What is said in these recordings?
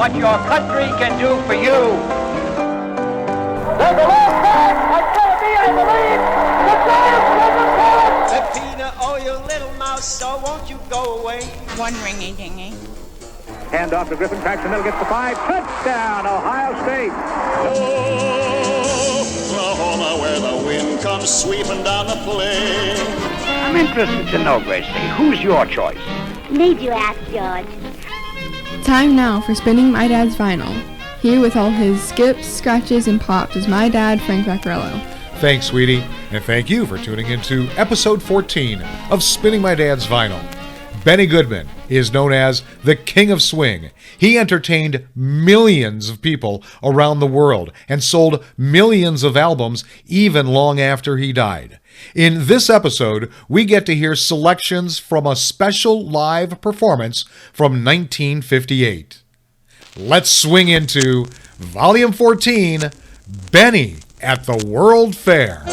what your country can do for you. There's a long pass. It's going to be, I believe, the Giants Peter, oh, you little mouse, so won't you go away? One ringy-dingy. Hand off to Griffin, cracks the middle, gets the 5. Touchdown, Ohio State. Oklahoma, where the wind comes sweeping down the plain. I'm interested to know, Gracie, who's your choice? Need you ask, George? Time now for spinning my dad's vinyl. Here with all his skips, scratches, and pops is my dad, Frank Vaccarello. Thanks, sweetie, and thank you for tuning into episode 14 of Spinning My Dad's Vinyl. Benny Goodman is known as the King of Swing. He entertained millions of people around the world and sold millions of albums even long after he died. In this episode, we get to hear selections from a special live performance from 1958. Let's swing into Volume 14, Benny at the World Fair.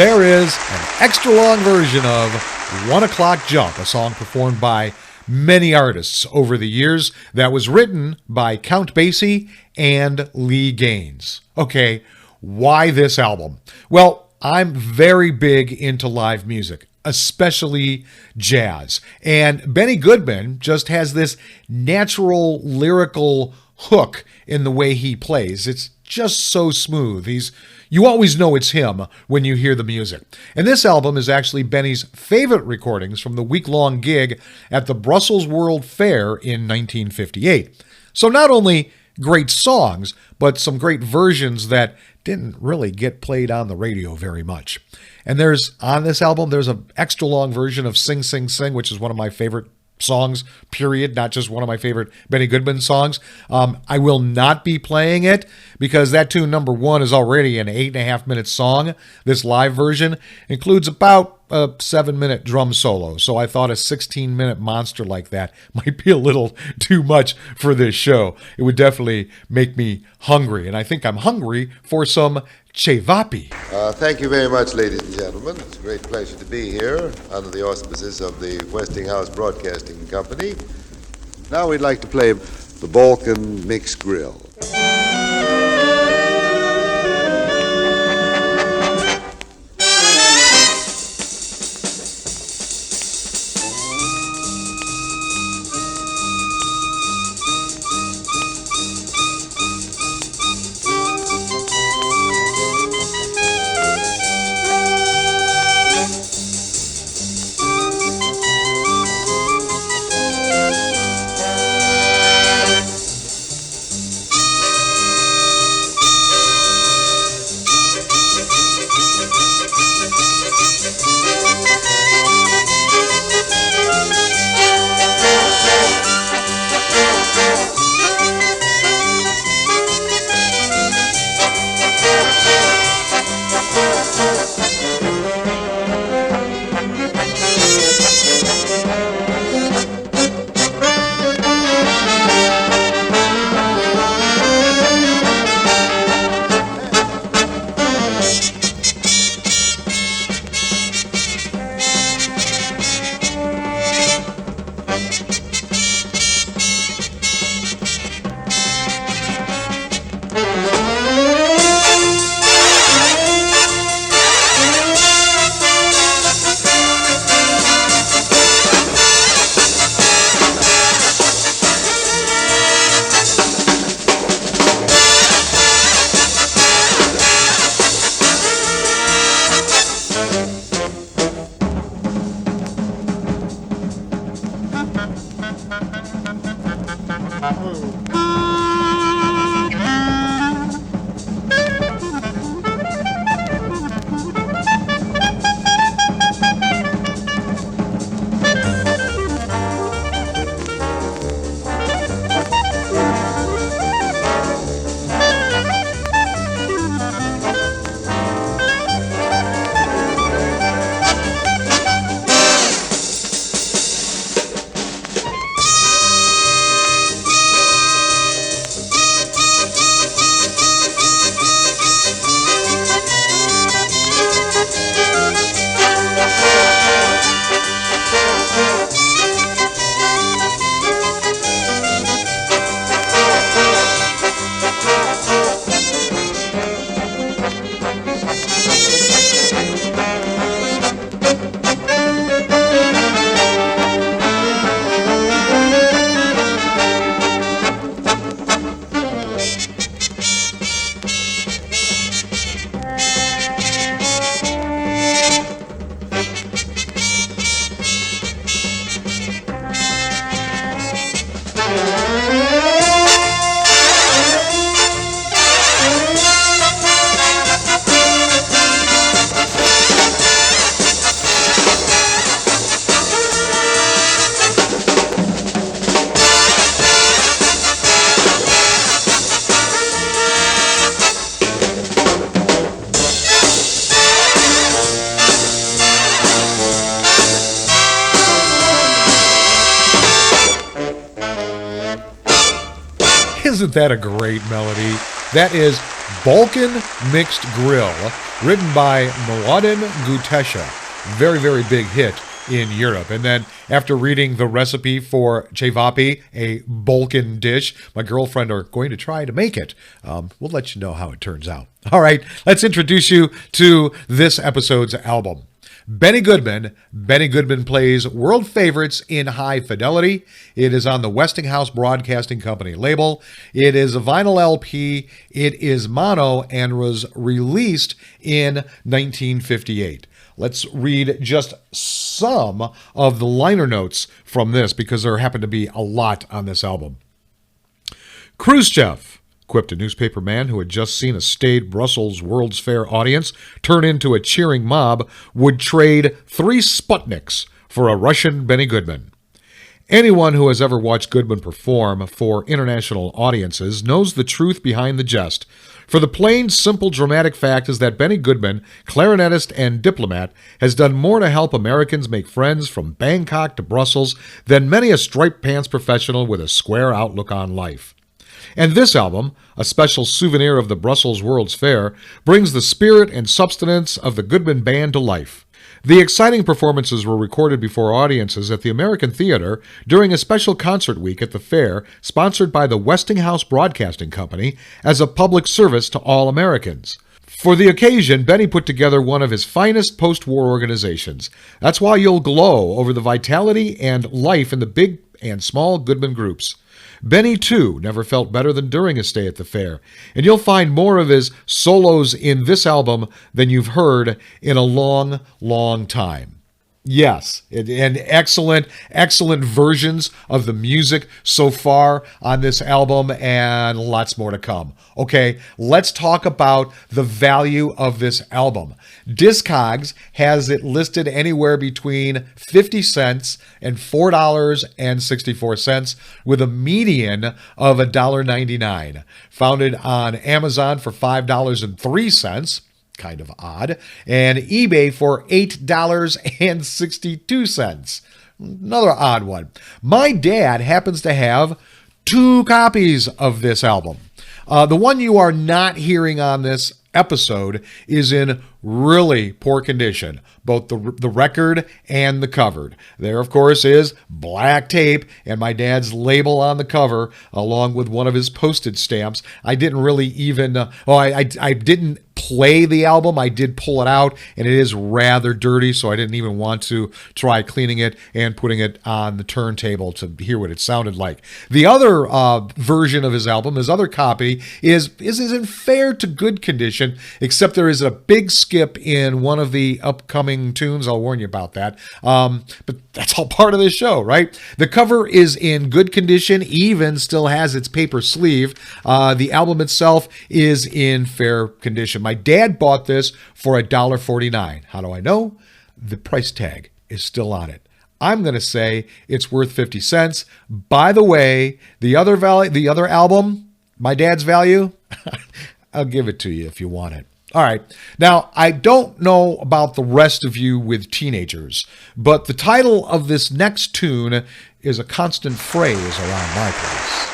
there is an extra long version of 1 O'Clock Jump, a song performed by many artists over the years that was written by Count Basie and Lee Gaines. Okay, why this album? Well, I'm very big into live music, especially jazz. And Benny Goodman just has this natural lyrical hook in the way he plays. It's just so smooth. You always know it's him when you hear the music. And this album is actually Benny's favorite recordings from the week-long gig at the Brussels World Fair in 1958. So not only great songs, but some great versions that didn't really get played on the radio very much. And on this album, there's an extra long version of Sing, Sing, Sing, which is one of my favorite songs, period, not just one of my favorite Benny Goodman songs. I will not be playing it because that tune number 1 is already an 8.5-minute song. This live version includes about a 7-minute drum solo, so I thought a 16-minute monster like that might be a little too much for this show. It would definitely make me hungry, and I think I'm hungry for some cevapi. Thank you very much, ladies and gentlemen. It's a great pleasure to be here under the auspices of the Westinghouse Broadcasting Company. Now we'd like to play the Balkan Mixed Grill. Isn't that a great melody? That is Balkan Mixed Grill, written by Mladen Gutesha. Very, very big hit in Europe. And then after reading the recipe for cevapi, a Balkan dish, my girlfriend are going to try to make it. We'll let you know how it turns out. All right, let's introduce you to this episode's album. Benny Goodman. Benny Goodman plays world favorites in high fidelity. It is on the Westinghouse Broadcasting Company label. It is a vinyl LP. It is mono and was released in 1958. Let's read just some of the liner notes from this because there happen to be a lot on this album. Khrushchev, quipped a newspaper man who had just seen a staid Brussels World's Fair audience turn into a cheering mob, would trade 3 Sputniks for a Russian Benny Goodman. Anyone who has ever watched Goodman perform for international audiences knows the truth behind the jest. For the plain, simple, dramatic fact is that Benny Goodman, clarinetist and diplomat, has done more to help Americans make friends from Bangkok to Brussels than many a striped pants professional with a square outlook on life. And this album, a special souvenir of the Brussels World's Fair, brings the spirit and substance of the Goodman Band to life. The exciting performances were recorded before audiences at the American Theater during a special concert week at the fair sponsored by the Westinghouse Broadcasting Company as a public service to all Americans. For the occasion, Benny put together one of his finest post-war organizations. That's why you'll glow over the vitality and life in the big and small Goodman groups. Benny, too, never felt better than during his stay at the fair, and you'll find more of his solos in this album than you've heard in a long, long time. Yes, and excellent versions of the music so far on this album, and lots more to come. Okay, let's talk about the value of this album. Discogs has it listed anywhere between 50 cents and $4.64, with a median of $1.99. Founded on Amazon for $5.03. Kind of odd, and eBay for $8.62. Another odd one. My dad happens to have 2 copies of this album. The one you are not hearing on this episode is in really poor condition, both the record and the cover. There, of course, is black tape and my dad's label on the cover, along with one of his postage stamps. I didn't really even, I didn't play the album. I did pull it out, and it is rather dirty, so I didn't even want to try cleaning it and putting it on the turntable to hear what it sounded like. The other version of his album, his other copy, isn't fair to good condition, except there is a big skip in one of the upcoming tunes. I'll warn you about that. But that's all part of this show, right? The cover is in good condition, even still has its paper sleeve. The album itself is in fair condition. My dad bought this for $1.49. How do I know? The price tag is still on it. I'm going to say it's worth 50 cents. By the way, the other album, my dad's value, I'll give it to you if you want it. All right. Now, I don't know about the rest of you with teenagers, but the title of this next tune is a constant phrase around my place.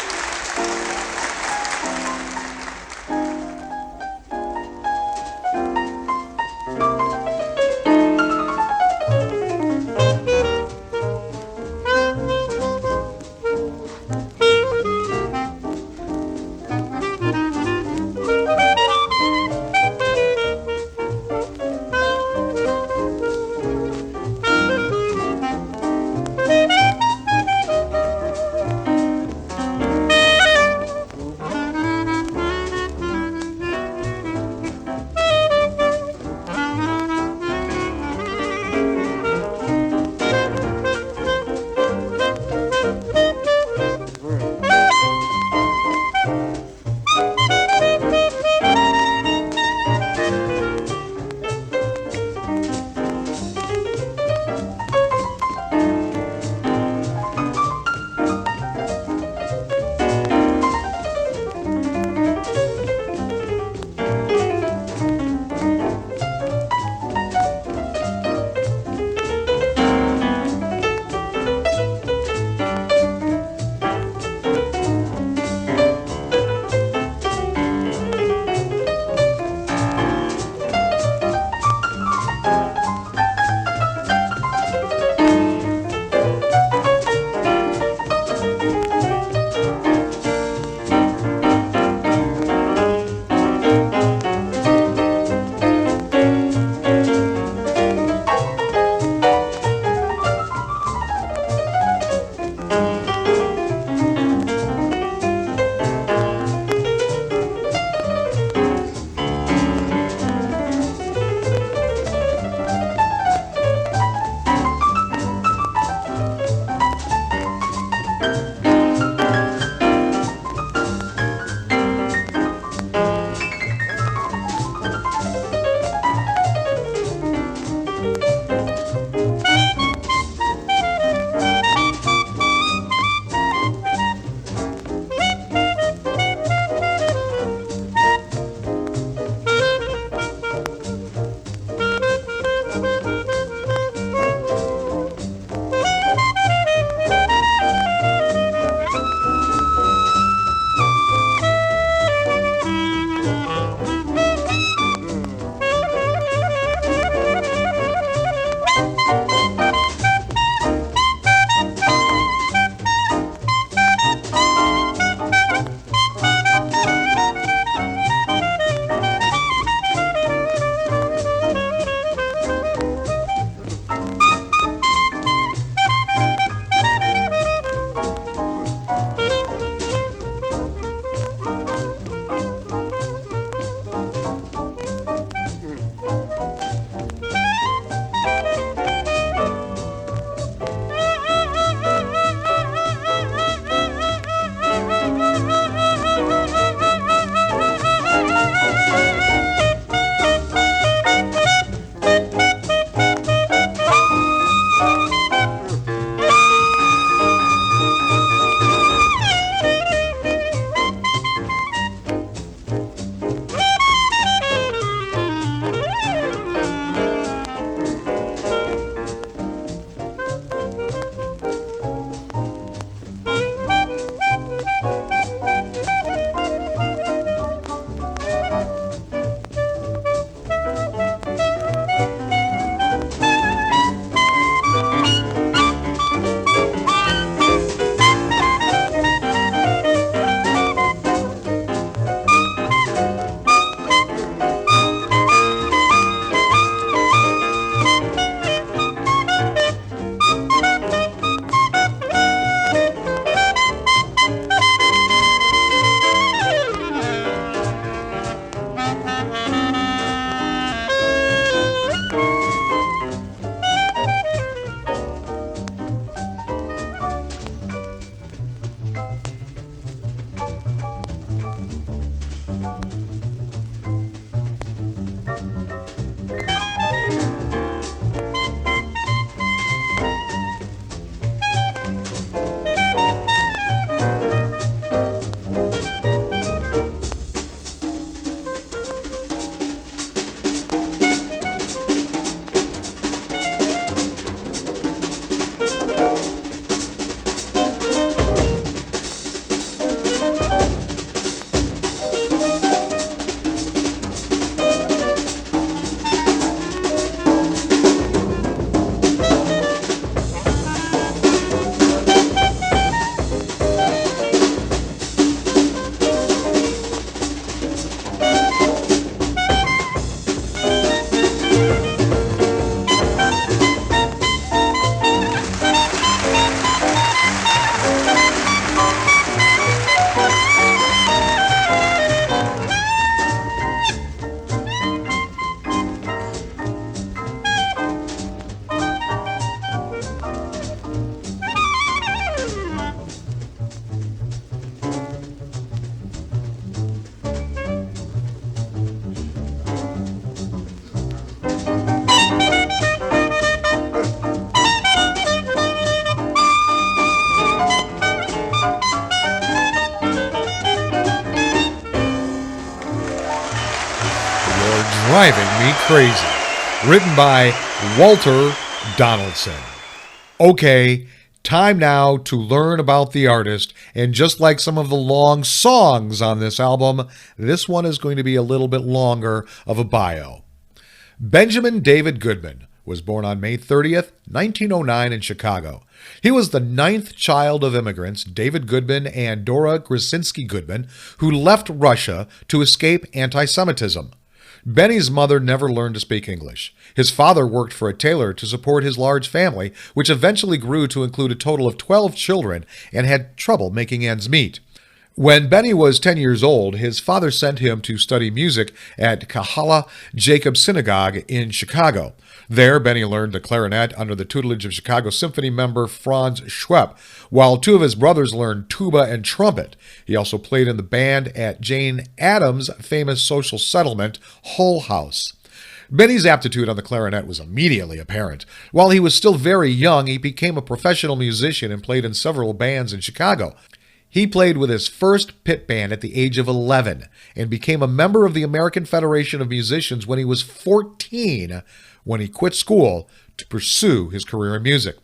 Driving Me Crazy, written by Walter Donaldson. Okay, time now to learn about the artist, and just like some of the long songs on this album, this one is going to be a little bit longer of a bio. Benjamin David Goodman was born on May 30th, 1909 in Chicago. He was the 9th child of immigrants, David Goodman and Dora Grzinski Goodman, who left Russia to escape anti-Semitism. Benny's mother never learned to speak English. His father worked for a tailor to support his large family, which eventually grew to include a total of 12 children and had trouble making ends meet. When Benny was 10 years old, his father sent him to study music at Kahala Jacob Synagogue in Chicago. There, Benny learned the clarinet under the tutelage of Chicago Symphony member Franz Schwepp, while two of his brothers learned tuba and trumpet. He also played in the band at Jane Addams' famous social settlement, Hull House. Benny's aptitude on the clarinet was immediately apparent. While he was still very young, he became a professional musician and played in several bands in Chicago. He played with his first pit band at the age of 11 and became a member of the American Federation of Musicians when he was 14, when he quit school to pursue his career in music.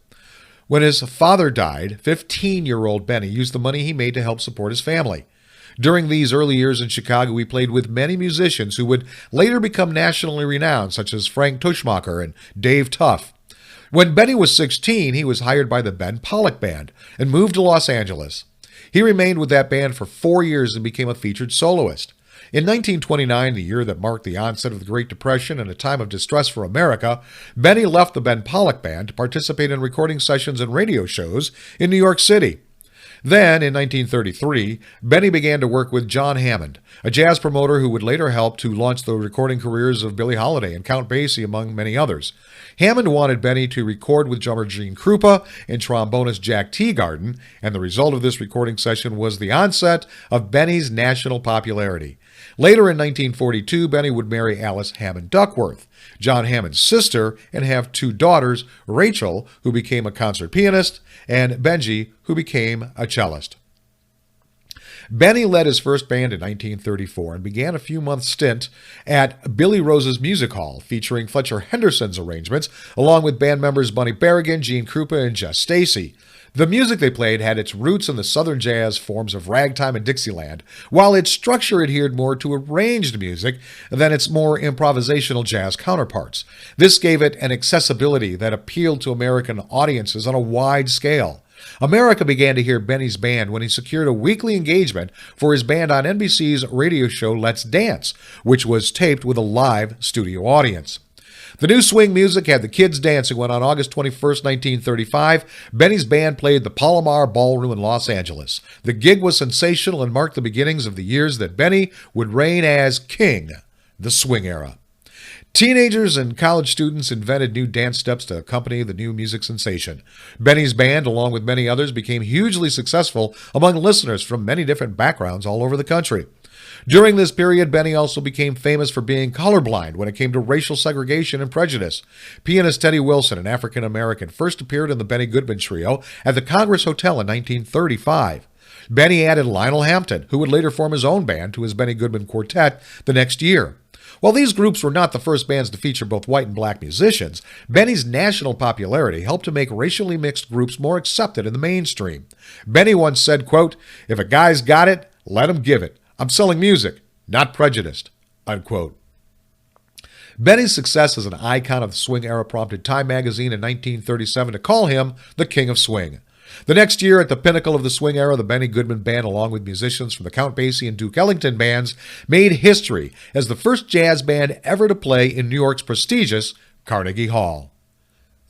When his father died, 15-year-old Benny used the money he made to help support his family. During these early years in Chicago, he played with many musicians who would later become nationally renowned, such as Frank Tuschmacher and Dave Tuff. When Benny was 16, he was hired by the Ben Pollock Band and moved to Los Angeles. He remained with that band for 4 years and became a featured soloist. In 1929, the year that marked the onset of the Great Depression and a time of distress for America, Benny left the Ben Pollock Band to participate in recording sessions and radio shows in New York City. Then, in 1933, Benny began to work with John Hammond, a jazz promoter who would later help to launch the recording careers of Billie Holiday and Count Basie, among many others. Hammond wanted Benny to record with drummer Gene Krupa and trombonist Jack Teagarden, and the result of this recording session was the onset of Benny's national popularity. Later in 1942, Benny would marry Alice Hammond Duckworth, John Hammond's sister, and have two daughters, Rachel, who became a concert pianist, and Benji, who became a cellist. Benny led his first band in 1934 and began a few-month stint at Billy Rose's Music Hall, featuring Fletcher Henderson's arrangements, along with band members Bunny Berrigan, Gene Krupa, and Jess Stacy. The music they played had its roots in the Southern jazz forms of ragtime and Dixieland, while its structure adhered more to arranged music than its more improvisational jazz counterparts. This gave it an accessibility that appealed to American audiences on a wide scale. America began to hear Benny's band when he secured a weekly engagement for his band on NBC's radio show Let's Dance, which was taped with a live studio audience. The new swing music had the kids dancing when on August 21st, 1935, Benny's band played the Palomar Ballroom in Los Angeles. The gig was sensational and marked the beginnings of the years that Benny would reign as king, the swing era. Teenagers and college students invented new dance steps to accompany the new music sensation. Benny's band, along with many others, became hugely successful among listeners from many different backgrounds all over the country. During this period, Benny also became famous for being colorblind when it came to racial segregation and prejudice. Pianist Teddy Wilson, an African-American, first appeared in the Benny Goodman Trio at the Congress Hotel in 1935. Benny added Lionel Hampton, who would later form his own band, to his Benny Goodman Quartet the next year. While these groups were not the first bands to feature both white and black musicians, Benny's national popularity helped to make racially mixed groups more accepted in the mainstream. Benny once said, quote, "If a guy's got it, let him give it. I'm selling music, not prejudiced," unquote. Benny's success as an icon of the swing era prompted Time magazine in 1937 to call him the King of Swing. The next year, at the pinnacle of the swing era, the Benny Goodman Band, along with musicians from the Count Basie and Duke Ellington bands, made history as the first jazz band ever to play in New York's prestigious Carnegie Hall.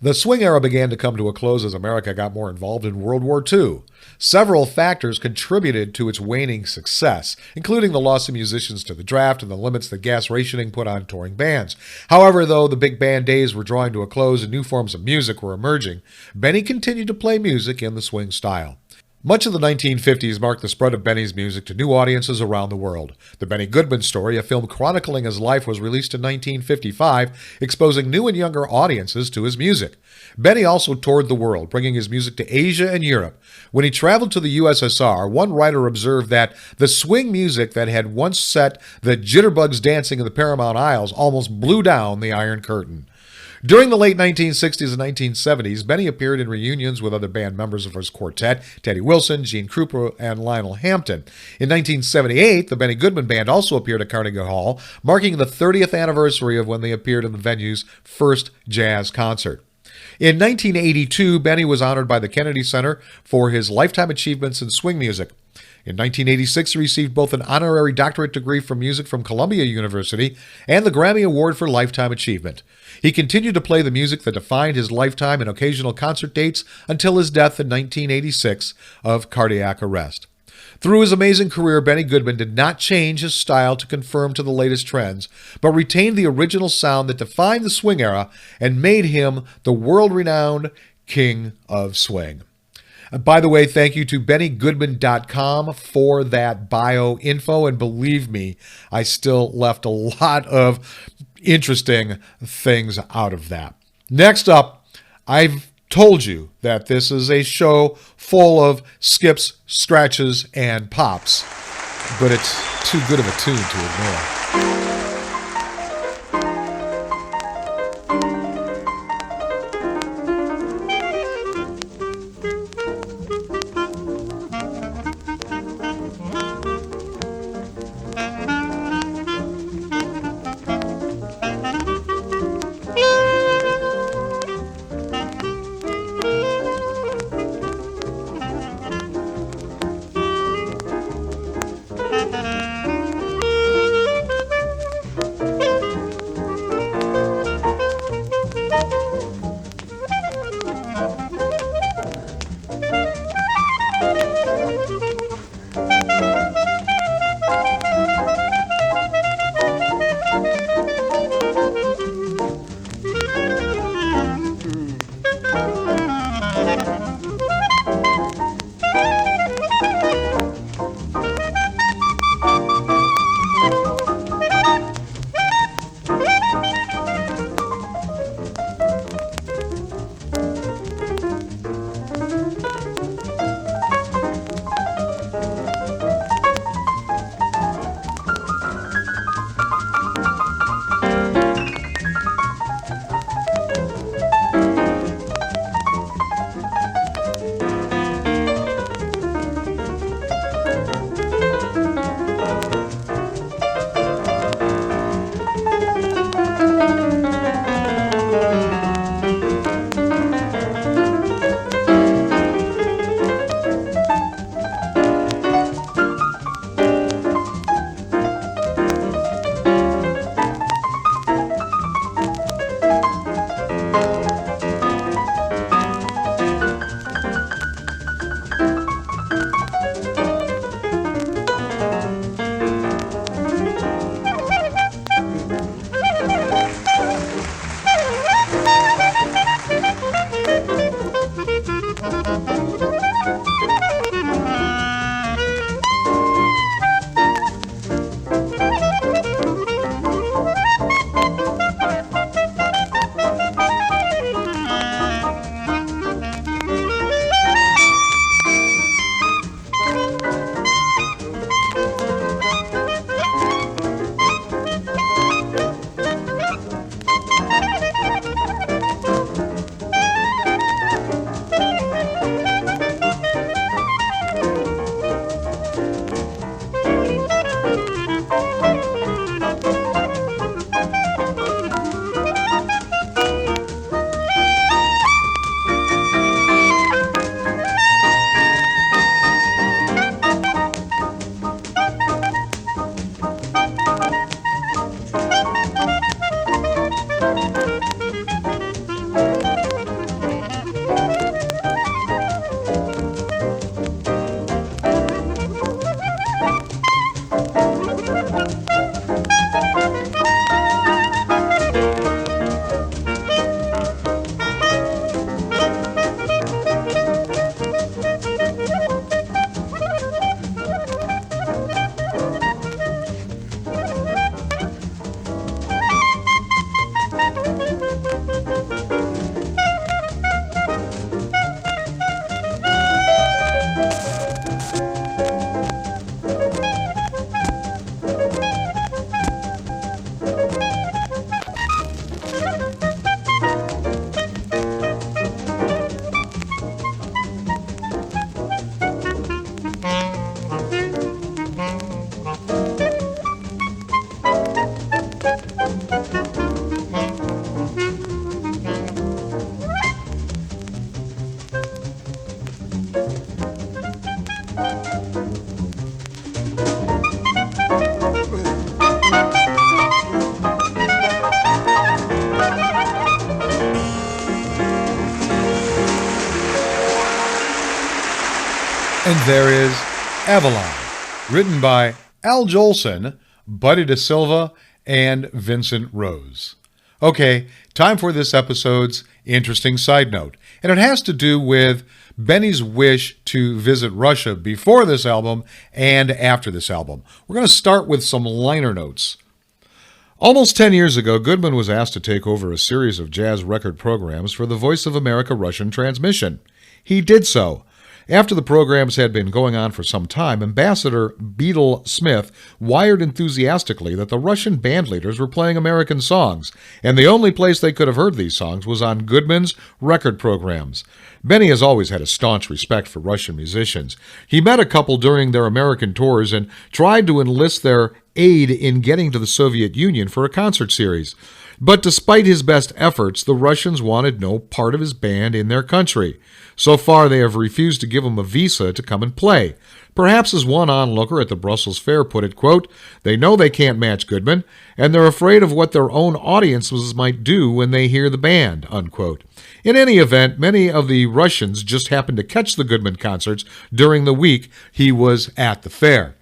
The swing era began to come to a close as America got more involved in World War II. Several factors contributed to its waning success, including the loss of musicians to the draft and the limits that gas rationing put on touring bands. However, though the big band days were drawing to a close and new forms of music were emerging, Benny continued to play music in the swing style. Much of the 1950s marked the spread of Benny's music to new audiences around the world. The Benny Goodman Story, a film chronicling his life, was released in 1955, exposing new and younger audiences to his music. Benny also toured the world, bringing his music to Asia and Europe. When he traveled to the USSR, one writer observed that the swing music that had once set the jitterbugs dancing in the Paramount Aisles almost blew down the Iron Curtain. During the late 1960s and 1970s, Benny appeared in reunions with other band members of his quartet, Teddy Wilson, Gene Krupa, and Lionel Hampton. In 1978, the Benny Goodman Band also appeared at Carnegie Hall, marking the 30th anniversary of when they appeared in the venue's first jazz concert. In 1982, Benny was honored by the Kennedy Center for his lifetime achievements in swing music. In 1986, he received both an honorary doctorate degree for music from Columbia University and the Grammy Award for Lifetime Achievement. He continued to play the music that defined his lifetime in occasional concert dates until his death in 1986 of cardiac arrest. Through his amazing career, Benny Goodman did not change his style to conform to the latest trends, but retained the original sound that defined the swing era and made him the world-renowned King of Swing. By the way, thank you to BennyGoodman.com for that bio info, and believe me, I still left a lot of interesting things out of that. Next up, I've told you that this is a show full of skips, scratches, and pops, but it's too good of a tune to ignore. there is Avalon, written by Al Jolson, Buddy DeSilva, and Vincent Rose. Okay, time for this episode's interesting side note, and it has to do with Benny's wish to visit Russia before this album and after this album. We're going to start with some liner notes. Almost 10 years ago, Goodman was asked to take over a series of jazz record programs for the Voice of America Russian transmission. He did so. After the programs had been going on for some time, Ambassador Beadle Smith wired enthusiastically that the Russian band leaders were playing American songs, and the only place they could have heard these songs was on Goodman's record programs. Benny has always had a staunch respect for Russian musicians. He met a couple during their American tours and tried to enlist their aid in getting to the Soviet Union for a concert series. But despite his best efforts, the Russians wanted no part of his band in their country. So far, they have refused to give him a visa to come and play. Perhaps as one onlooker at the Brussels Fair put it, quote, "They know they can't match Goodman, and they're afraid of what their own audiences might do when they hear the band," unquote. In any event, many of the Russians just happened to catch the Goodman concerts during the week he was at the fair.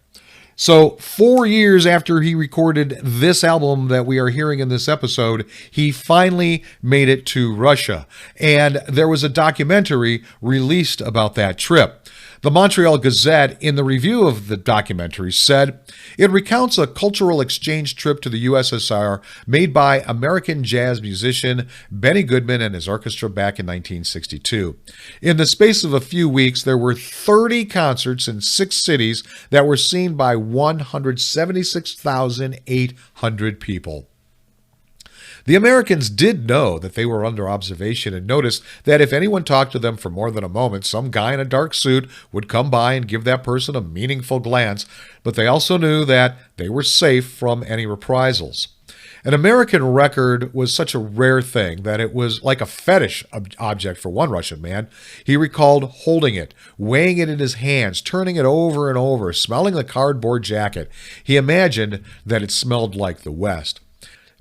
So 4 years after he recorded this album that we are hearing in this episode, he finally made it to Russia. And there was a documentary released about that trip. The Montreal Gazette, in the review of the documentary, said, "It recounts a cultural exchange trip to the USSR made by American jazz musician Benny Goodman and his orchestra back in 1962. In the space of a few weeks, there were 30 concerts in 6 cities that were seen by 176,800 people. The Americans did know that they were under observation and noticed that if anyone talked to them for more than a moment, some guy in a dark suit would come by and give that person a meaningful glance, but they also knew that they were safe from any reprisals. An American record was such a rare thing that it was like a fetish object for one Russian man. He recalled holding it, weighing it in his hands, turning it over and over, smelling the cardboard jacket. He imagined that it smelled like the West.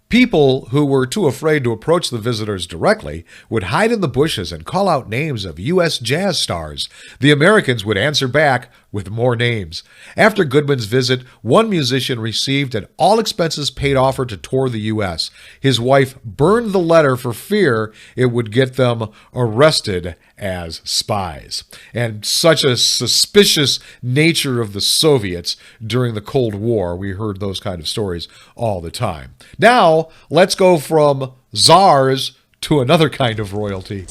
People who were too afraid to approach the visitors directly would hide in the bushes and call out names of U.S. jazz stars. The Americans would answer back with more names. After Goodman's visit, one musician received an all-expenses-paid offer to tour the U.S. His wife burned the letter for fear it would get them arrested as spies. And such a suspicious nature of the Soviets during the Cold War, we heard those kind of stories all the time. Now, let's go from czars to another kind of royalty.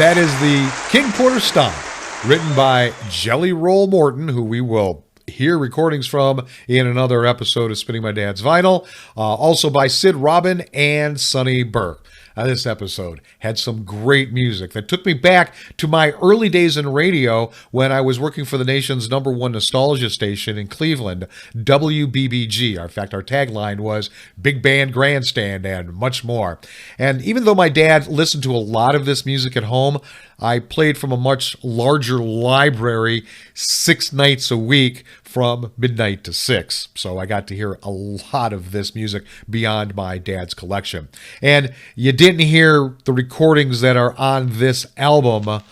That is the King Porter Stomp, written by Jelly Roll Morton, who we will hear recordings from in another episode of Spinning My Dad's Vinyl. Also by Sid Robin and Sonny Burke. This episode had some great music that took me back to my early days in radio when I was working for the nation's #1 nostalgia station in Cleveland, WBBG. In fact, our tagline was Big Band Grandstand and much more. And even though my dad listened to a lot of this music at home, I played from a much larger library 6 nights a week from midnight to 6. So I got to hear a lot of this music beyond my dad's collection. And you didn't hear the recordings that are on this album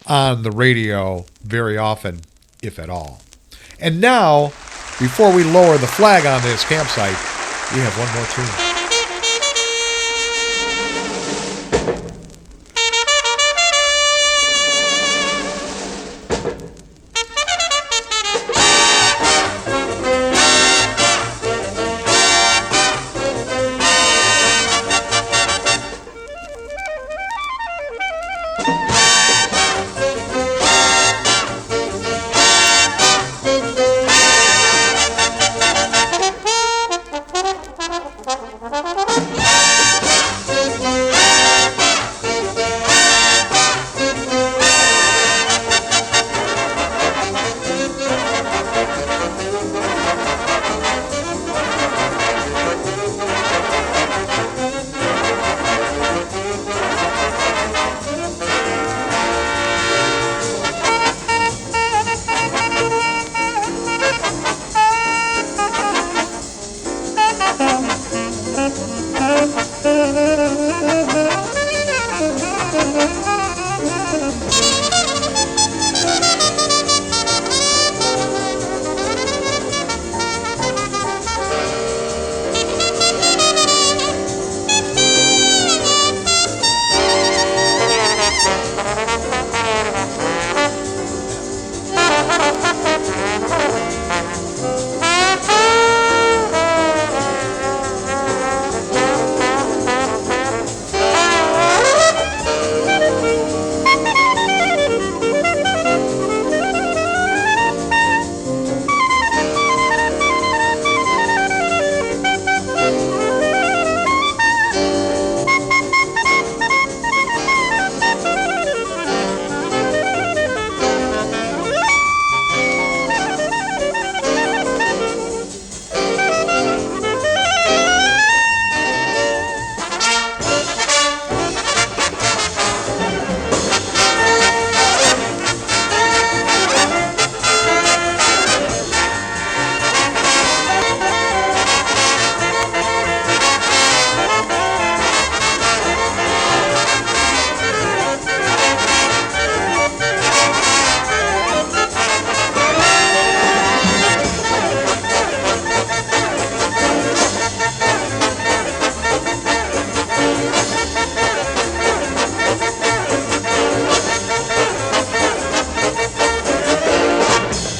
on the radio very often, if at all. And now, before we lower the flag on this campsite, we have one more tune.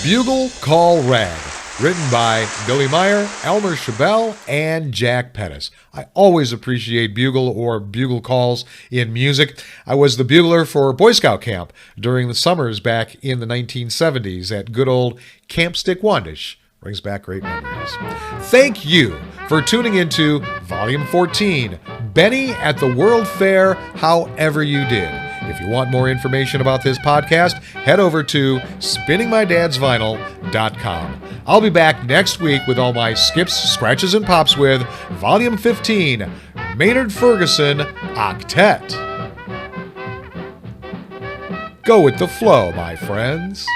Bugle Call Rag, written by Billy Meyer, Elmer Chabelle, and Jack Pettis. I always appreciate bugle or bugle calls in music. I was the bugler for Boy Scout camp during the summers back in the 1970s at good old Camp Stick Wandish. Brings back great memories. Thank you for tuning into Volume 14, Benny at the World Fair, However You Did. If you want more information about this podcast, head over to spinningmydadsvinyl.com. I'll be back next week with all my skips, scratches, and pops with Volume 15, Maynard Ferguson Octet. Go with the flow, my friends.